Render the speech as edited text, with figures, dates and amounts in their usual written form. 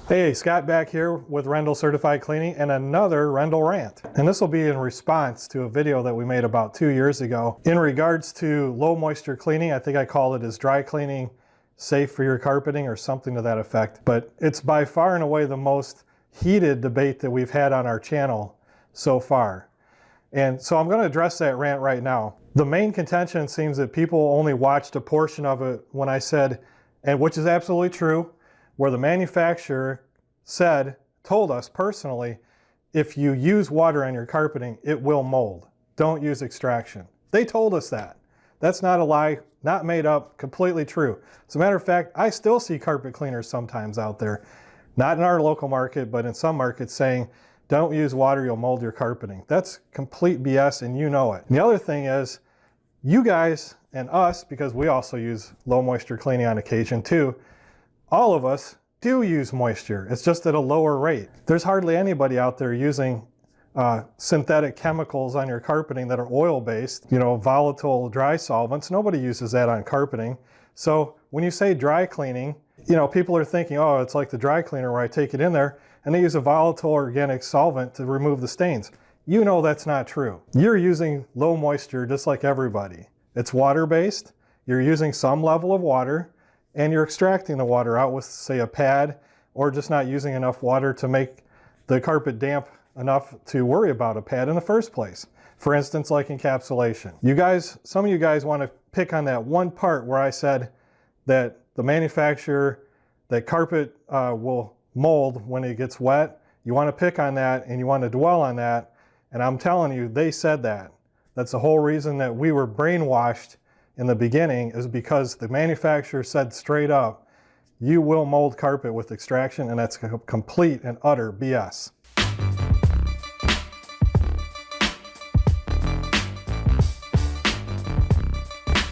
Hey, Scott back here with Rendall Certified Cleaning and another Rendall Rant. And this will be in response to a video that we made about 2 years ago in regards to low moisture cleaning. I think I called it as dry cleaning safe for your carpeting or something to that effect. But it's by far and away the most heated debate that we've had on our channel so far. And so I'm going to address that rant right now. The main contention seems that people only watched a portion of it when I said, and which is absolutely true, where the manufacturer told us personally, if you use water on your carpeting, it will mold. Don't use extraction. They told us that. That's not a lie, not made up, completely true. As a matter of fact, I still see carpet cleaners sometimes out there, not in our local market, but in some markets saying, don't use water, you'll mold your carpeting. That's complete BS and you know it. And the other thing is, you guys and us, because we also use low moisture cleaning on occasion too, all of us do use moisture. It's just at a lower rate. There's hardly anybody out there using synthetic chemicals on your carpeting that are oil-based, volatile dry solvents. Nobody uses that on carpeting. So when you say dry cleaning, people are thinking, oh, it's like the dry cleaner where I take it in there and they use a volatile organic solvent to remove the stains. You know that's not true. You're using low moisture just like everybody. It's water-based. You're using some level of water, and you're extracting the water out with, say, a pad, or just not using enough water to make the carpet damp enough to worry about a pad in the first place. For instance, like encapsulation. Some of you guys want to pick on that one part where I said that the manufacturer, that carpet will mold when it gets wet. You want to pick on that and you want to dwell on that. And I'm telling you, they said that. That's the whole reason that we were brainwashed in the beginning, is because the manufacturer said straight up, you will mold carpet with extraction, and that's complete and utter BS.